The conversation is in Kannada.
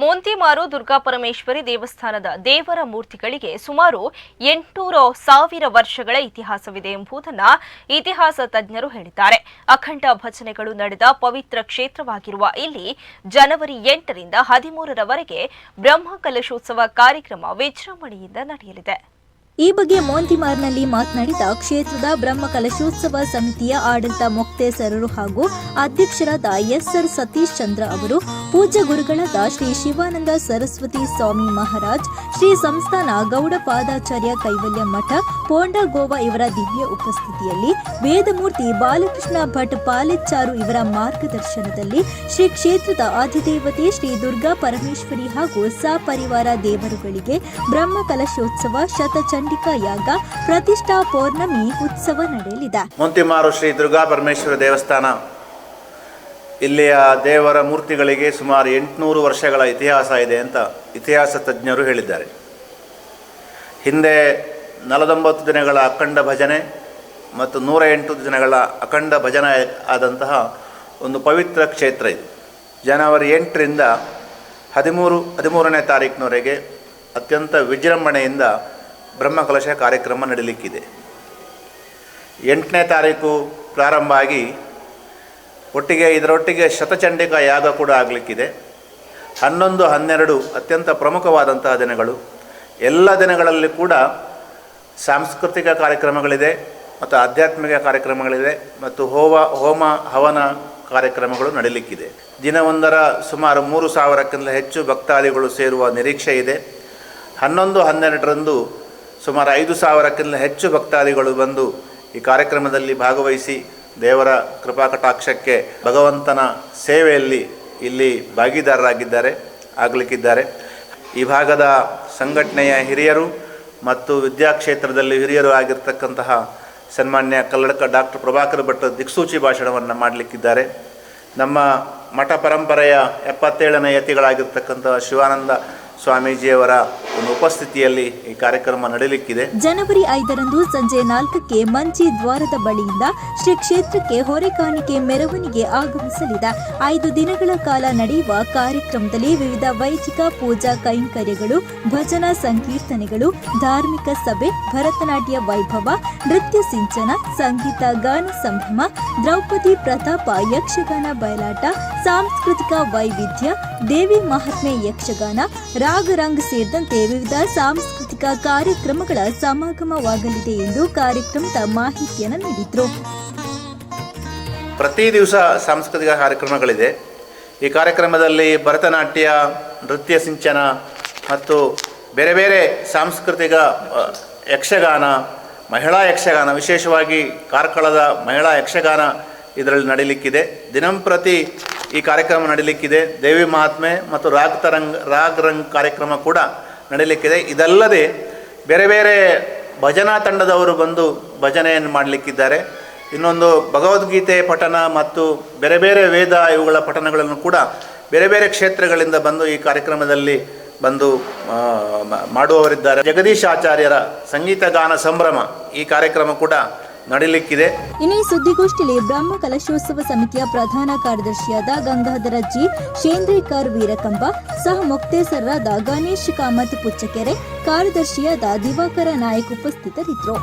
ಮೋಂತಿಮಾರು ದುರ್ಗಾಪರಮೇಶ್ವರಿ ದೇವಸ್ಥಾನದ ದೇವರ ಮೂರ್ತಿಗಳಿಗೆ ಸುಮಾರು 800,000 ವರ್ಷಗಳ ಇತಿಹಾಸವಿದೆ ಎಂಬುದನ್ನು ಇತಿಹಾಸ ತಜ್ಞರು ಹೇಳಿದ್ದಾರೆ. ಅಖಂಡ ಭಜನೆಗಳು ನಡೆದ ಪವಿತ್ರ ಕ್ಷೇತ್ರವಾಗಿರುವ ಇಲ್ಲಿ ಜನವರಿ 8 ರಿಂದ 13 ರವರೆಗೆ ಬ್ರಹ್ಮಕಲಶೋತ್ಸವ ಕಾರ್ಯಕ್ರಮ ವಿಜೃಂಭಣೆಯಿಂದ ನಡೆಯಲಿದೆ. ಈ ಬಗ್ಗೆ ಮೋಂತಿಮಾರ್ನಲ್ಲಿ ಮಾತನಾಡಿದ ಕ್ಷೇತ್ರದ ಬ್ರಹ್ಮಕಲಶೋತ್ಸವ ಸಮಿತಿಯ ಆಡಳಿತ ಮೊಕ್ತೇಸರರು ಹಾಗೂ ಅಧ್ಯಕ್ಷರಾದ ಎಸ್.ಆರ್. ಸತೀಶ್ ಚಂದ್ರ ಅವರು ಪೂಜ್ಯ ಗುರುಗಳಾದ ಶ್ರೀ ಶಿವಾನಂದ ಸರಸ್ವತಿ ಸ್ವಾಮಿ ಮಹಾರಾಜ್, ಶ್ರೀ ಸಂಸ್ಥಾನ ಗೌಡಪಾದಾಚಾರ್ಯ ಕೈವಲ್ಯ ಮಠ ಪೋಂಡಗೋವ ಇವರ ದಿವ್ಯ ಉಪಸ್ಥಿತಿಯಲ್ಲಿ ವೇದಮೂರ್ತಿ ಬಾಲಕೃಷ್ಣ ಭಟ್ ಪಾಲೆಚ್ಚಾರು ಇವರ ಮಾರ್ಗದರ್ಶನದಲ್ಲಿ ಶ್ರೀ ಕ್ಷೇತ್ರದ ಅಧಿದೇವತೆ ಶ್ರೀ ದುರ್ಗಾ ಪರಮೇಶ್ವರಿ ಹಾಗೂ ಸಪರಿವಾರ ದೇವರುಗಳಿಗೆ ಬ್ರಹ್ಮಕಲಶೋತ್ಸವ ಶತಚಂಡಿಕಾ ಯಾಗ ಪ್ರತಿಷ್ಠಾ ಪೌರ್ಣಮಿ ಉತ್ಸವ ನಡೆಯಲಿದೆ. ಮೋಂತಿಮಾರು ಶ್ರೀ ದುರ್ಗಾ ಪರಮೇಶ್ವರ ದೇವಸ್ಥಾನ ಇಲ್ಲಿಯ ದೇವರ ಮೂರ್ತಿಗಳಿಗೆ ಸುಮಾರು 800 ವರ್ಷಗಳ ಇತಿಹಾಸ ಇದೆ ಅಂತ ಇತಿಹಾಸ ತಜ್ಞರು ಹೇಳಿದ್ದಾರೆ. ಹಿಂದೆ 49 ದಿನಗಳ ಅಖಂಡ ಭಜನೆ ಮತ್ತು 108 ದಿನಗಳ ಅಖಂಡ ಭಜನೆ ಆದಂತಹ ಒಂದು ಪವಿತ್ರ ಕ್ಷೇತ್ರ ಇದು. ಜನವರಿ 8 ರಿಂದ 13ನೇ ತಾರೀಕಿನವರೆಗೆ ಅತ್ಯಂತ ವಿಜೃಂಭಣೆಯಿಂದ ಬ್ರಹ್ಮಕಲಶ ಕಾರ್ಯಕ್ರಮ ನಡೆಯಲಿಕ್ಕಿದೆ. 8ನೇ ತಾರೀಕು ಪ್ರಾರಂಭ ಆಗಿ ಇದರೊಟ್ಟಿಗೆ ಶತಚಂಡಿಕಾ ಯಾಗ ಕೂಡ ಆಗಲಿಕ್ಕಿದೆ. 11, 12 ಅತ್ಯಂತ ಪ್ರಮುಖವಾದಂತಹ ದಿನಗಳು. ಎಲ್ಲ ದಿನಗಳಲ್ಲಿ ಕೂಡ ಸಾಂಸ್ಕೃತಿಕ ಕಾರ್ಯಕ್ರಮಗಳಿದೆ ಮತ್ತು ಆಧ್ಯಾತ್ಮಿಕ ಕಾರ್ಯಕ್ರಮಗಳಿದೆ ಮತ್ತು ಹೋಮ ಹವನ ಕಾರ್ಯಕ್ರಮಗಳು ನಡೆಯಲಿಕ್ಕಿದೆ. ದಿನವೊಂದರ ಸುಮಾರು 3,000ಕ್ಕಿಂತ ಹೆಚ್ಚು ಭಕ್ತಾದಿಗಳು ಸೇರುವ ನಿರೀಕ್ಷೆ ಇದೆ. 11, 12ರಂದು ಸುಮಾರು 5,000ಕ್ಕಿಂತ ಹೆಚ್ಚು ಭಕ್ತಾದಿಗಳು ಬಂದು ಈ ಕಾರ್ಯಕ್ರಮದಲ್ಲಿ ಭಾಗವಹಿಸಿ ದೇವರ ಕೃಪಾಕಟಾಕ್ಷಕ್ಕೆ ಭಗವಂತನ ಸೇವೆಯಲ್ಲಿ ಇಲ್ಲಿ ಆಗಲಿಕ್ಕಿದ್ದಾರೆ. ಈ ಭಾಗದ ಸಂಘಟನೆಯ ಹಿರಿಯರು ಮತ್ತು ವಿದ್ಯಾಕ್ಷೇತ್ರದಲ್ಲಿ ಹಿರಿಯರು ಆಗಿರ್ತಕ್ಕಂತಹ ಸನ್ಮಾನ್ಯ ಕಲ್ಲಡ್ಕ ಡಾಕ್ಟರ್ ಪ್ರಭಾಕರ್ ಭಟ್ ದಿಕ್ಸೂಚಿ ಭಾಷಣವನ್ನು ಮಾಡಲಿಕ್ಕಿದ್ದಾರೆ. ನಮ್ಮ ಮಠ ಪರಂಪರೆಯ 77ನೇ ಯತಿಗಳಾಗಿರ್ತಕ್ಕಂತಹ ಶಿವಾನಂದ ಸ್ವಾಮೀಜಿಯವರ ಒಂದು ಉಪಸ್ಥಿತಿಯಲ್ಲಿ ಈ ಕಾರ್ಯಕ್ರಮ ನಡೆಯಲಿಕ್ಕಿದೆ. ಜನವರಿ 5ರಂದು ಸಂಜೆ 4ಕ್ಕೆ ಮಂಚಿ ದ್ವಾರದ ಬಳಿಯಿಂದ ಶ್ರೀ ಕ್ಷೇತ್ರಕ್ಕೆ ಹೊರೆಕಾಣಿಕೆ ಮೆರವಣಿಗೆ ಆಗಮಿಸಲಿದೆ. 5 ದಿನಗಳ ಕಾಲ ನಡೆಯುವ ಕಾರ್ಯಕ್ರಮದಲ್ಲಿ ವಿವಿಧ ವೈದಿಕ ಪೂಜಾ ಕೈಂಕರ್ಯಗಳು, ಭಜನಾ ಸಂಕೀರ್ತನೆಗಳು, ಧಾರ್ಮಿಕ ಸಭೆ, ಭರತನಾಟ್ಯ ವೈಭವ, ನೃತ್ಯ ಸಿಂಚನ, ಸಂಗೀತ ಗಾನ ಸಂಭ್ರಮ, ದ್ರೌಪದಿ ಪ್ರತಾಪ ಯಕ್ಷಗಾನ ಬಯಲಾಟ, ಸಾಂಸ್ಕೃತಿಕ ವೈವಿಧ್ಯ, ದೇವಿ ಮಹಾತ್ಮೆ ಯಕ್ಷಗಾನ, ರಾಗರಂಗ್ ಸೇರಿದಂತೆ ವಿವಿಧ ಸಾಂಸ್ಕೃತಿಕ ಕಾರ್ಯಕ್ರಮಗಳ ಸಮಾಗಮವಾಗಲಿದೆ ಎಂದು ಕಾರ್ಯಕ್ರಮದ ಮಾಹಿತಿಯನ್ನು ನೀಡಿದರು. ಪ್ರತಿ ದಿವಸ ಸಾಂಸ್ಕೃತಿಕ ಕಾರ್ಯಕ್ರಮಗಳಿದೆ. ಈ ಕಾರ್ಯಕ್ರಮದಲ್ಲಿ ಭರತನಾಟ್ಯ, ನೃತ್ಯ ಸಿಂಚನ ಮತ್ತು ಬೇರೆ ಬೇರೆ ಸಾಂಸ್ಕೃತಿಕ ಯಕ್ಷಗಾನ, ಮಹಿಳಾ ಯಕ್ಷಗಾನ, ವಿಶೇಷವಾಗಿ ಕಾರ್ಕಳದ ಮಹಿಳಾ ಯಕ್ಷಗಾನ ಇದರಲ್ಲಿ ನಡೆಯಲಿಕ್ಕಿದೆ. ದಿನಂಪ್ರತಿ ಈ ಕಾರ್ಯಕ್ರಮ ನಡೆಯಲಿಕ್ಕಿದೆ. ದೇವಿ ಮಹಾತ್ಮೆ ಮತ್ತು ರಾಗರಂಗ್ ಕಾರ್ಯಕ್ರಮ ಕೂಡ ನಡೆಯಲಿಕ್ಕಿದೆ. ಇದಲ್ಲದೆ ಬೇರೆ ಬೇರೆ ಭಜನಾ ತಂಡದವರು ಬಂದು ಭಜನೆಯನ್ನು ಮಾಡಲಿಕ್ಕಿದ್ದಾರೆ. ಇನ್ನೊಂದು ಭಗವದ್ಗೀತೆ ಪಠನ ಮತ್ತು ಬೇರೆ ಬೇರೆ ವೇದ ಇವುಗಳ ಪಠನಗಳನ್ನು ಕೂಡ ಬೇರೆ ಬೇರೆ ಕ್ಷೇತ್ರಗಳಿಂದ ಬಂದು ಈ ಕಾರ್ಯಕ್ರಮದಲ್ಲಿ ಬಂದು ಮಾಡುವವರಿದ್ದಾರೆ. ಜಗದೀಶ್ ಆಚಾರ್ಯರ ಸಂಗೀತ ಗಾನ ಸಂಭ್ರಮ ಈ ಕಾರ್ಯಕ್ರಮ ಕೂಡ ನಡೆಯಲಿಕ್ಕಿದೆ. ಇನ್ನು ಈ ಸುದ್ದಿಗೋಷ್ಠಿಯಲ್ಲಿ ಬ್ರಹ್ಮಕಲಶೋತ್ಸವ ಸಮಿತಿಯ ಪ್ರಧಾನ ಕಾರ್ಯದರ್ಶಿಯಾದ ಗಂಗಾಧರ ಜಿ, ಶೇಂದ್ರೇಕರ್ ವೀರಕಂಬ, ಸಹ ಮೊಕ್ತೇಸರರಾದ ಗಣೇಶ್ ಕಾಮತ್ ಪುಚ್ಚಕೆರೆ, ಕಾರ್ಯದರ್ಶಿಯಾದ ದಿವಾಕರ ನಾಯಕ್ ಉಪಸ್ಥಿತರಿದ್ದರು.